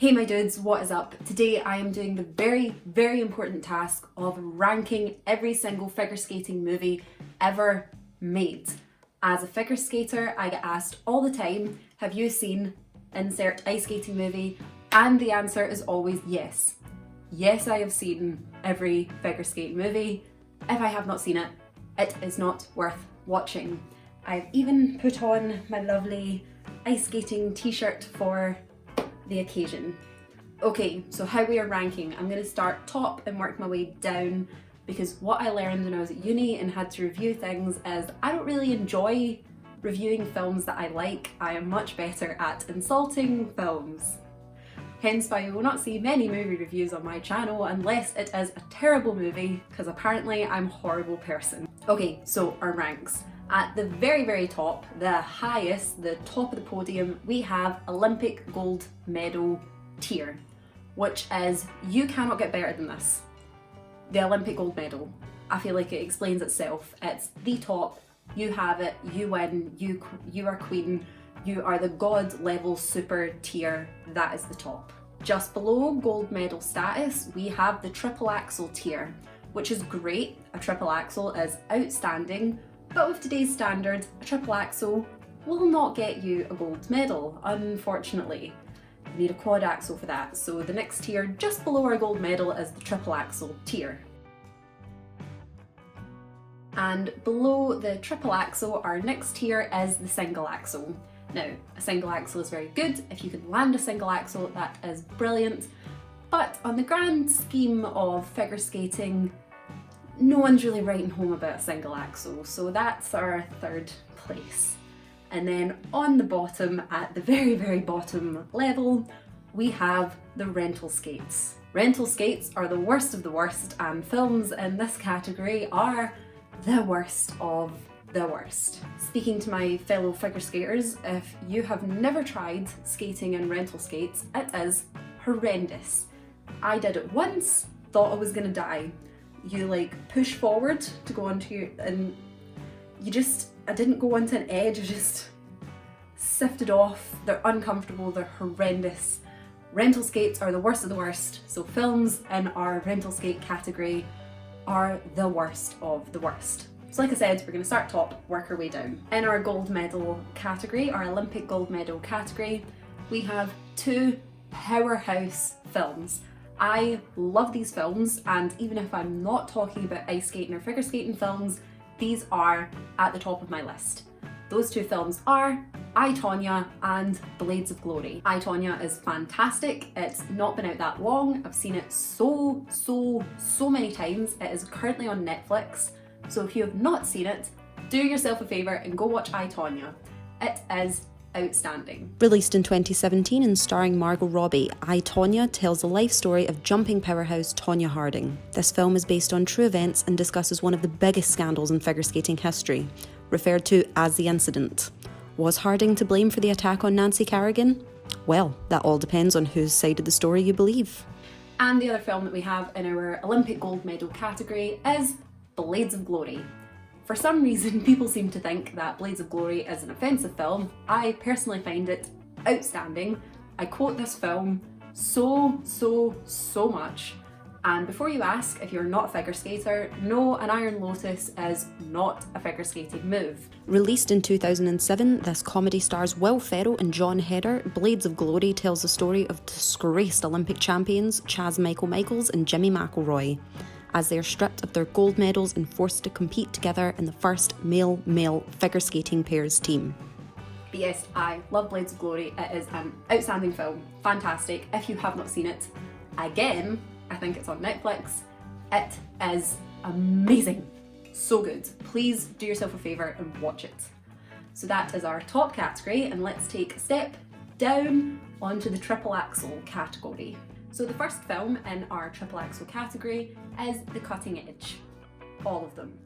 Hey my dudes, what is up? Today I am doing the very important task of ranking every single figure skating movie ever made. As a figure skater, I get asked all the time, have you seen insert ice skating movie? And the answer is always yes. Yes, I have seen every figure skate movie. If I have not seen it, it is not worth watching. I've even put on my lovely ice skating t-shirt for the occasion. Okay, so how we are ranking. I'm going to start top and work my way down, because what I learned when I was at uni and had to review things is I don't really enjoy reviewing films that I like. I am much better at insulting films. Hence why you will not see many movie reviews on my channel unless it is a terrible movie, because apparently I'm a horrible person. Okay, so our ranks. At the very top, the highest, the top of the podium, we have Olympic gold medal tier, which is, you cannot get better than this. The Olympic gold medal. I feel like it explains itself. It's the top, you have it, you win, you are queen, you are the god level super tier, that is the top. Just below gold medal status, we have the triple axel tier, which is great. A triple axel is outstanding, but with today's standards, a triple axel will not get you a gold medal, unfortunately. You need a quad axel for that, so the next tier just below our gold medal is the triple axel tier. And below the triple axel, our next tier is the single axel. Now, a single axel is very good. If you can land a single axel, that is brilliant. But on the grand scheme of figure skating, no one's really writing home about a single axel, so that's our third place. And then on the bottom, at the very bottom level, we have the rental skates. Rental skates are the worst of the worst, and films in this category are the worst of the worst. Speaking to my fellow figure skaters, if you have never tried skating in rental skates, it is horrendous. I did it once, thought I was gonna die. You like push forward to go onto your, and I didn't go onto an edge, I just sifted off. They're uncomfortable, they're horrendous. Rental skates are the worst of the worst, so films in our rental skate category are the worst of the worst. So like I said, we're going to start top, work our way down. In our gold medal category, our Olympic gold medal category, we have two powerhouse films. I love these films, and even if I'm not talking about ice skating or figure skating films, these are at the top of my list. Those two films are I, Tonya and Blades of Glory. I, Tonya is fantastic. It's not been out that long. I've seen it so many times. It is currently on Netflix. So if you have not seen it, do yourself a favour and go watch I, Tonya. It is outstanding. Released in 2017 and starring Margot Robbie, I, Tonya tells the life story of jumping powerhouse Tonya Harding. This film is based on true events and discusses one of the biggest scandals in figure skating history, referred to as the incident. Was Harding to blame for the attack on Nancy Kerrigan? Well, that all depends on whose side of the story you believe. And the other film that we have in our Olympic gold medal category is Blades of Glory. For some reason, people seem to think that Blades of Glory is an offensive film. I personally find it outstanding. I quote this film so much. And before you ask, if you're not a figure skater, no, an Iron Lotus is not a figure skating move. Released in 2007, this comedy stars Will Ferrell and John Heder. Blades of Glory tells the story of disgraced Olympic champions Chaz Michael-Michaels and Jimmy McElroy, as they are stripped of their gold medals and forced to compete together in the first male-male figure skating pairs team. But yes, I love Blades of Glory. It is an outstanding film, fantastic. If you have not seen it, again, I think it's on Netflix. It is amazing, so good. Please do yourself a favour and watch it. So that is our top category, and let's take a step down onto the triple axel category. So the first film in our triple axel category is The Cutting Edge. All of them.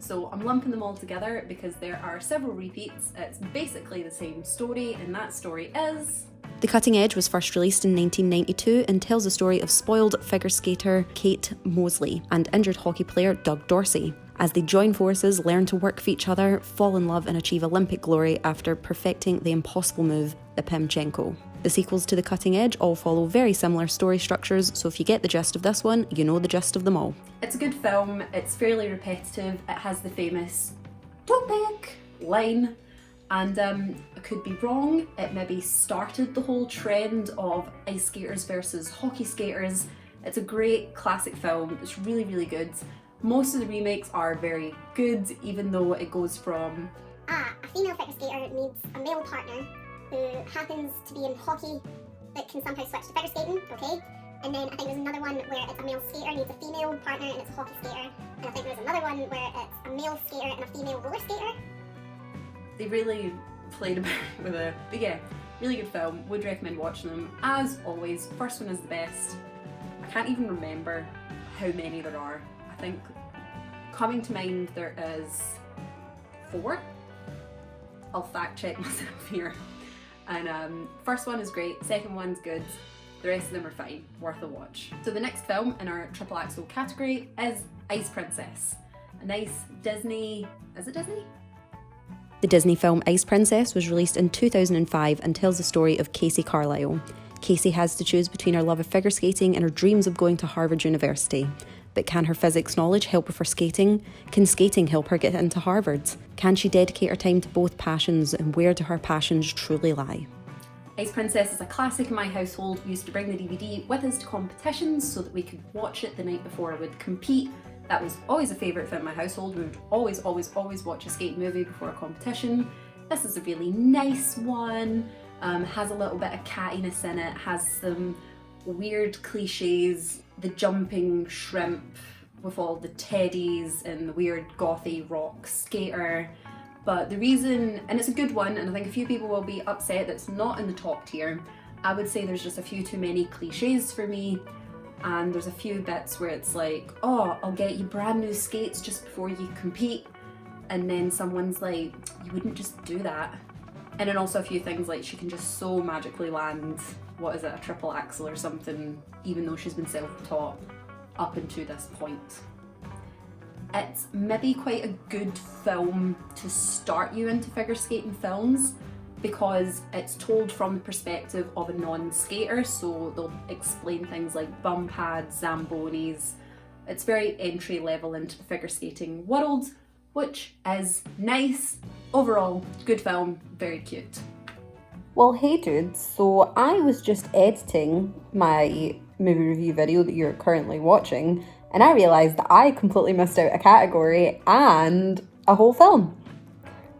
So I'm lumping them all together because there are several repeats. It's basically the same story, and that story is... The Cutting Edge was first released in 1992 and tells the story of spoiled figure skater Kate Mosley and injured hockey player Doug Dorsey, as they join forces, learn to work for each other, fall in love and achieve Olympic glory after perfecting the impossible move, the Pimchenko. The sequels to The Cutting Edge all follow very similar story structures, so if you get the gist of this one, you know the gist of them all. It's a good film, it's fairly repetitive, it has the famous "Topic" line, and I could be wrong, it maybe started the whole trend of ice skaters versus hockey skaters. It's a great classic film, it's really, really good. Most of the remakes are very good, even though it goes from a female figure skater needs a male partner who happens to be in hockey but can somehow switch to figure skating, okay? And then I think there's another one where it's a male skater needs a female partner and it's a hockey skater. And I think there's another one where it's a male skater and a female roller skater. They really played about with it. But yeah, really good film, would recommend watching them. As always, first one is the best. I can't even remember how many there are. I think coming to mind there is 4. I'll fact check myself here. And first one is great, second one's good, the rest of them are fine, worth a watch. So the next film in our triple Axel category is Ice Princess. A nice Disney, is it Disney? The Disney film Ice Princess was released in 2005 and tells the story of Casey Carlisle. Casey has to choose between her love of figure skating and her dreams of going to Harvard University. But can her physics knowledge help with her skating? Can skating help her get into Harvard? Can she dedicate her time to both passions, and where do her passions truly lie? Ice Princess is a classic in my household. We used to bring the DVD with us to competitions so that we could watch it the night before I would compete. That was always a favourite film in my household. We would always watch a skate movie before a competition. This is a really nice one. Has a little bit of cattiness in it, has some weird cliches, the jumping shrimp with all the teddies and the weird gothy rock skater. But the reason, and it's a good one, and I think a few people will be upset that it's not in the top tier, I would say there's just a few too many cliches for me, and there's a few bits where it's like, oh, I'll get you brand new skates just before you compete, and then someone's like, you wouldn't just do that. And then also a few things like she can just so magically land, what is it, a triple Axel or something, even though she's been self-taught up until this point. It's maybe quite a good film to start you into figure skating films because it's told from the perspective of a non-skater, so they'll explain things like bum pads, zambonis. It's very entry level into the figure skating world, which is nice. Overall, good film, very cute. Well, hey dudes, so I was just editing my movie review video that you're currently watching, and I realised that I completely missed out a category and a whole film.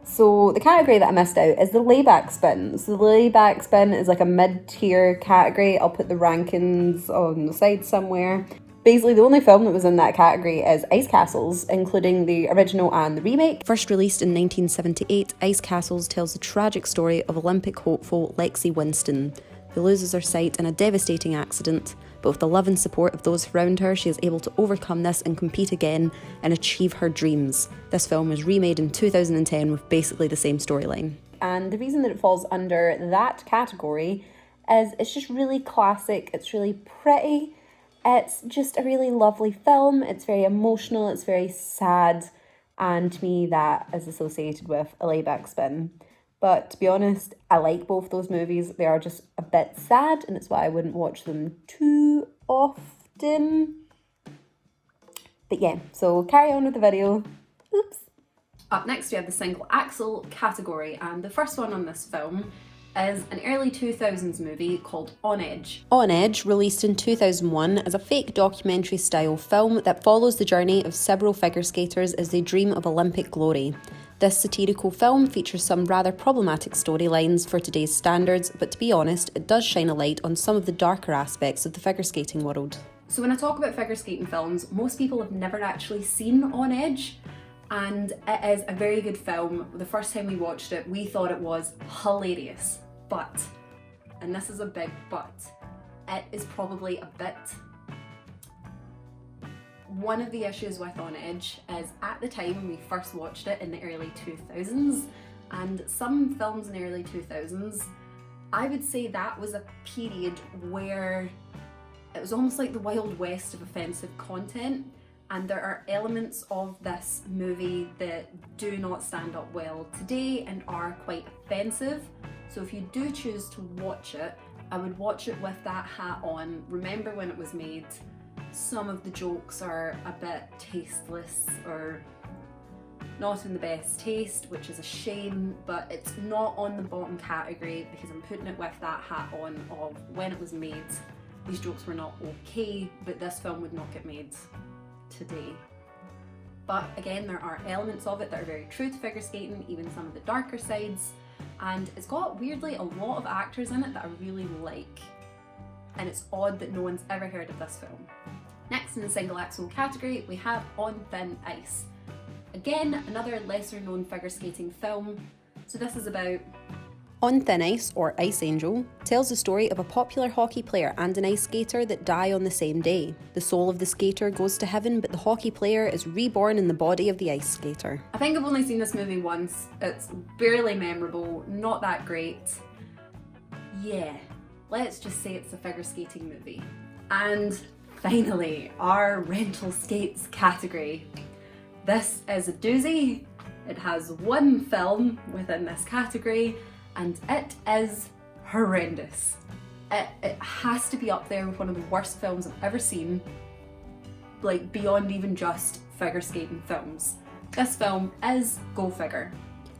So the category that I missed out is the layback spin. So the layback spin is like a mid-tier category. I'll put the rankings on the side somewhere. Basically, the only film that was in that category is Ice Castles, including the original and the remake. First released in 1978, Ice Castles tells the tragic story of Olympic hopeful Lexi Winston, who loses her sight in a devastating accident, but with the love and support of those around her, she is able to overcome this and compete again and achieve her dreams. This film was remade in 2010 with basically the same storyline. And the reason that it falls under that category is it's just really classic, it's really pretty. It's just a really lovely film, it's very emotional, it's very sad, and to me that is associated with a layback spin. But to be honest, I like both those movies. They are just a bit sad, and it's why I wouldn't watch them too often. But yeah, so carry on with the video. Oops. Up next we have the single Axel category, and the first one on this film is an early 2000s movie called On Edge. On Edge, released in 2001, is a fake documentary style film that follows the journey of several figure skaters as they dream of Olympic glory. This satirical film features some rather problematic storylines for today's standards, but to be honest, it does shine a light on some of the darker aspects of the figure skating world. So when I talk about figure skating films, most people have never actually seen On Edge, and it is a very good film. The first time we watched it, we thought it was hilarious. But, and this is a big but, it is probably a bit... One of the issues with On Edge is at the time when we first watched it in the early 2000s, and some films in the early 2000s, I would say that was a period where it was almost like the Wild West of offensive content, and there are elements of this movie that do not stand up well today and are quite offensive. So if you do choose to watch it, I would watch it with that hat on, remember when it was made. Some of the jokes are a bit tasteless or not in the best taste, which is a shame, but it's not on the bottom category because I'm putting it with that hat on of when it was made. These jokes were not okay, but this film would not get made today. But again, there are elements of it that are very true to figure skating, even some of the darker sides, and it's got weirdly a lot of actors in it that I really like, and it's odd that no one's ever heard of this film. Next in the single axle category, we have On Thin Ice. Again, another lesser known figure skating film. So this is about On Thin Ice, or Ice Angel, tells the story of a popular hockey player and an ice skater that die on the same day. The soul of the skater goes to heaven, but the hockey player is reborn in the body of the ice skater. I think I've only seen this movie once. It's barely memorable, not that great. Yeah, let's just say it's a figure skating movie. And finally, our rental skates category. This is a doozy. It has one film within this category, and it is horrendous. It has to be up there with one of the worst films I've ever seen, like beyond even just figure skating films. This film is Go Figure.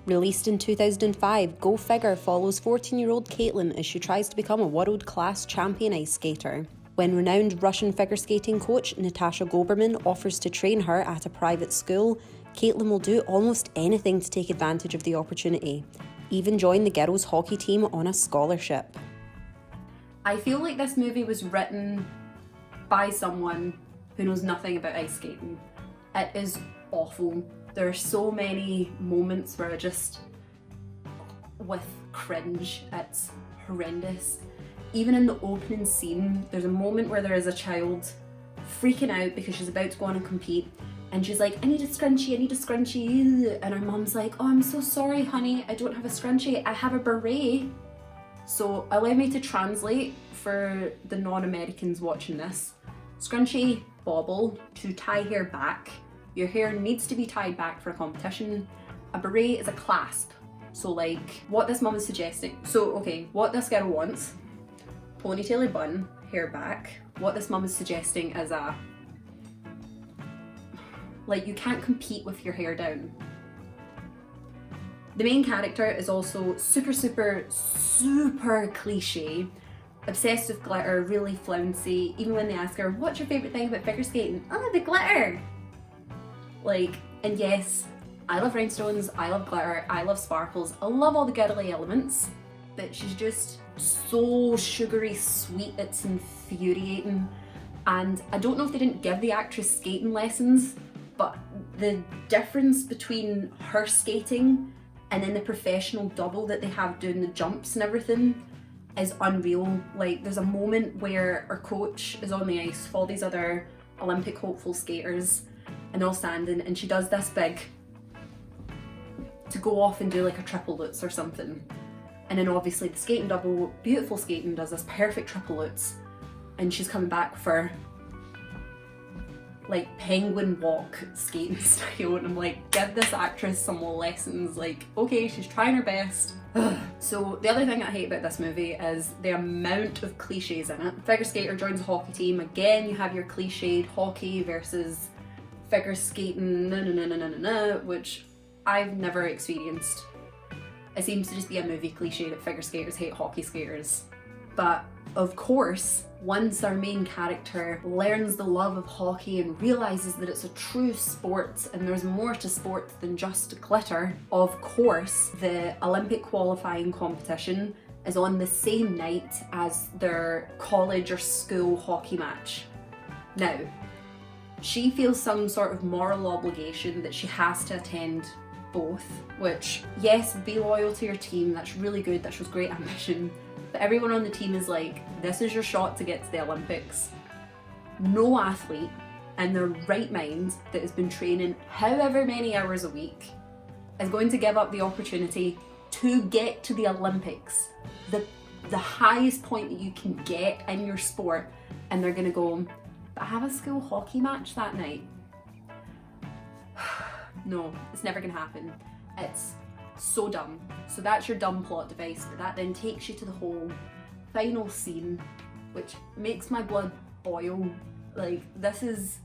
Released in 2005, Go Figure follows 14-year-old Caitlin as she tries to become a world-class champion ice skater. When renowned Russian figure skating coach Natasha Goberman offers to train her at a private school, Caitlin will do almost anything to take advantage of the opportunity, even join the girls' hockey team on a scholarship. I feel like this movie was written by someone who knows nothing about ice skating. It is awful. There are so many moments where I just, with cringe, it's horrendous. Even in the opening scene, there's a moment where there is a child freaking out because she's about to go on and compete, and she's like, I need a scrunchie, and her mum's like, oh, I'm so sorry honey, I don't have a scrunchie, I have a beret. So allow me to translate for the non-Americans watching this. Scrunchie, bobble, to tie hair back. Your hair needs to be tied back for a competition. A beret is a clasp. So like, what this mum is suggesting, so okay, what this girl wants, ponytail or bun, hair back. What this mum is suggesting is like, you can't compete with your hair down. The main character is also super cliche, obsessed with glitter, really flouncy. Even when they ask her, what's your favourite thing about figure skating? Oh, the glitter! Like, and yes, I love rhinestones, I love glitter, I love sparkles, I love all the girly elements, but she's just so sugary sweet, it's infuriating. And I don't know if they didn't give the actress skating lessons, but the difference between her skating and then the professional double that they have doing the jumps and everything is unreal. Like, there's a moment where our coach is on the ice with all these other Olympic hopeful skaters, and they're all standing, and she does this big to go off and do like a triple lutz or something. And then obviously the skating double, beautiful skating, does this perfect triple lutz, and she's coming back for like penguin walk skating style, and I'm like, give this actress some more lessons. Like, okay, she's trying her best. So the other thing I hate about this movie is the amount of cliches in it. Figure skater joins a hockey team. Again, you have your cliched hockey versus figure skating, which I've never experienced. It seems to just be a movie cliche that figure skaters hate hockey skaters. But of course, once our main character learns the love of hockey and realizes that it's a true sport and there's more to sport than just glitter, of course, the Olympic qualifying competition is on the same night as their college or school hockey match. Now, she feels some sort of moral obligation that she has to attend both, which, yes, be loyal to your team, that's really good, that shows great ambition, but everyone on the team is like, this is your shot to get to the Olympics. No athlete in their right mind that has been training however many hours a week is going to give up the opportunity to get to the Olympics, the highest point that you can get in your sport, and they're gonna go, but I have a school hockey match that night. No, it's never gonna happen. It's so dumb. So that's your dumb plot device, but that then takes you to the whole final scene, which makes my blood boil. Like, this is...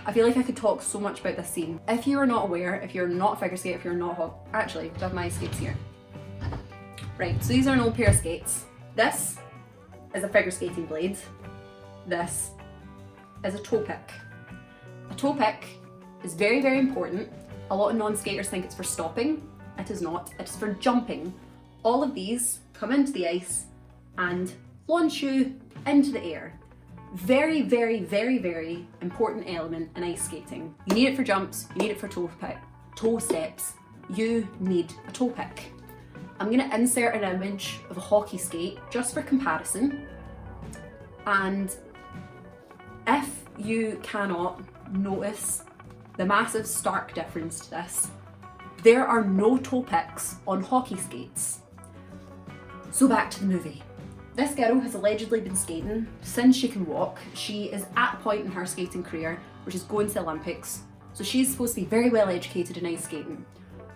I feel like I could talk so much about this scene. If you are not aware, if you're not a figure skate, if you're not actually, I have my skates here. Right, so these are an old pair of skates. This is a figure skating blade. This is a toe pick. A toe pick is very, very important. A lot of non-skaters think it's for stopping. It is not. It is for jumping. All of these come into the ice and launch you into the air. Very, very, very, very important element in ice skating. You need it for jumps, you need it for toe steps, you need a toe pick. I'm gonna insert an image of a hockey skate just for comparison. And if you cannot notice the massive stark difference to this, there are no toe picks on hockey skates. So back to the movie. This girl has allegedly been skating since she can walk. She is at a point in her skating career where she's going to the Olympics, so she's supposed to be very well educated in ice skating.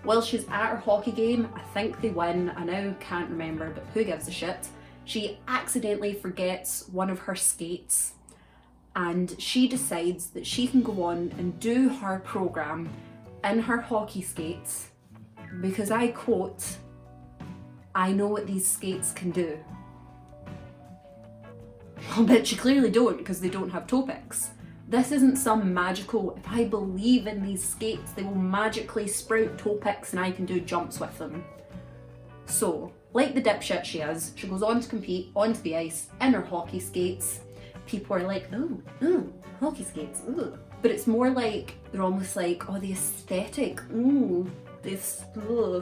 While she's at her hockey game, I think they win, I now can't remember, but who gives a shit, she accidentally forgets one of her skates and she decides that she can go on and do her programme in her hockey skates because, I quote, "I know what these skates can do." Well, but you clearly don't, because they don't have toe picks. This isn't some magical, if I believe in these skates, they will magically sprout toe picks and I can do jumps with them. So, like the dipshit she is, she goes on to compete onto the ice in her hockey skates. People are like, ooh, hockey skates, ooh. But it's more like, they're almost like, oh, the aesthetic, ooh, this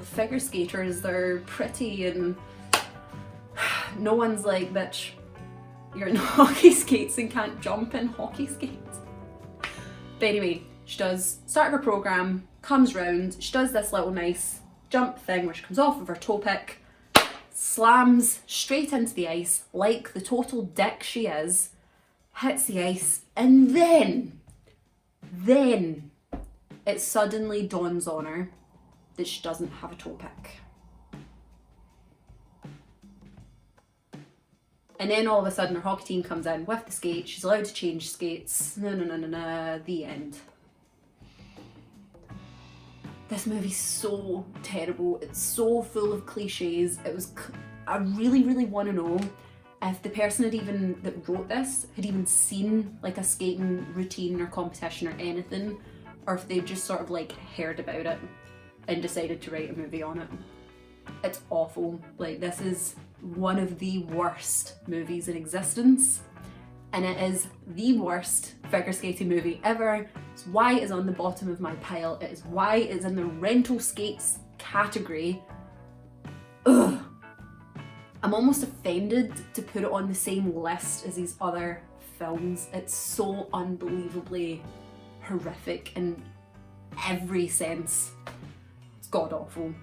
figure skaters, they're pretty, and no one's like, bitch, you're in hockey skates and can't jump in hockey skates. But anyway, she does start of her programme, comes round, she does this little nice jump thing where she comes off of her toe pick, slams straight into the ice like the total dick she is, hits the ice, and then it suddenly dawns on her that she doesn't have a toe pick. And then all of a sudden her hockey team comes in with the skate, she's allowed to change skates, the end. This movie's so terrible, it's so full of cliches. I really, really want to know if the person that wrote this had even seen like a skating routine or competition or anything, or if they just sort of like heard about it and decided to write a movie on it. It's awful. Like, this is one of the worst movies in existence, and it is the worst figure skating movie ever. It's why it's on the bottom of my pile. It is why it's in the rental skates category. Ugh. I'm almost offended to put it on the same list as these other films. It's so unbelievably horrific in every sense. It's god awful.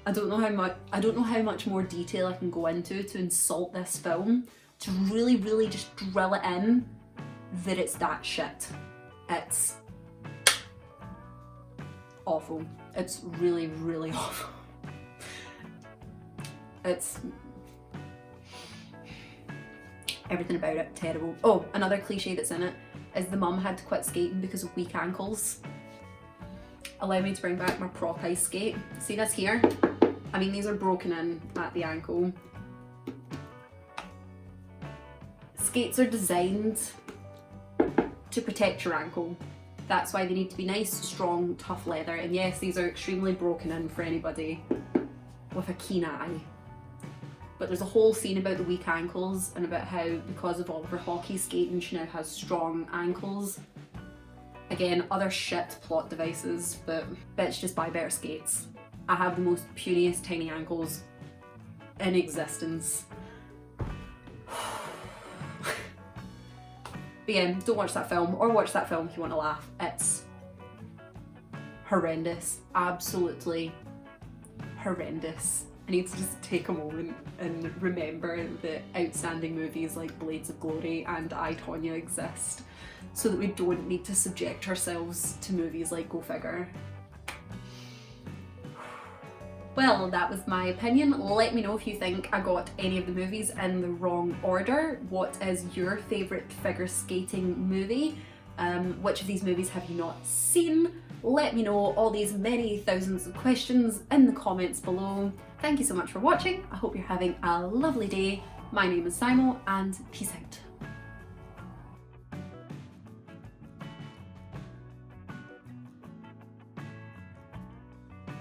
I don't know how much more detail I can go into to insult this film, to really, really just drill it in that it's that shit. It's awful. It's really, really awful. It's everything about it terrible. Oh, another cliche that's in it is the mum had to quit skating because of weak ankles. Allow me to bring back my prop ice skate. See this here? I mean, these are broken in at the ankle. Skates are designed to protect your ankle. That's why they need to be nice, strong, tough leather. And yes, these are extremely broken in for anybody with a keen eye. But there's a whole scene about the weak ankles and about how, because of all of her hockey skating, she now has strong ankles. Again, other shit plot devices, but bitch, just buy better skates. I have the most puniest tiny ankles in existence. But yeah, don't watch that film, or watch that film if you want to laugh. It's horrendous, absolutely horrendous. I need to just take a moment and remember that outstanding movies like Blades of Glory and I, Tonya exist, so that we don't need to subject ourselves to movies like Go Figure. Well, that was my opinion. Let me know if you think I got any of the movies in the wrong order. What is your favourite figure skating movie? Which of these movies have you not seen? Let me know all these many thousands of questions in the comments below. Thank you so much for watching. I hope you're having a lovely day. My name is Symo, and peace out.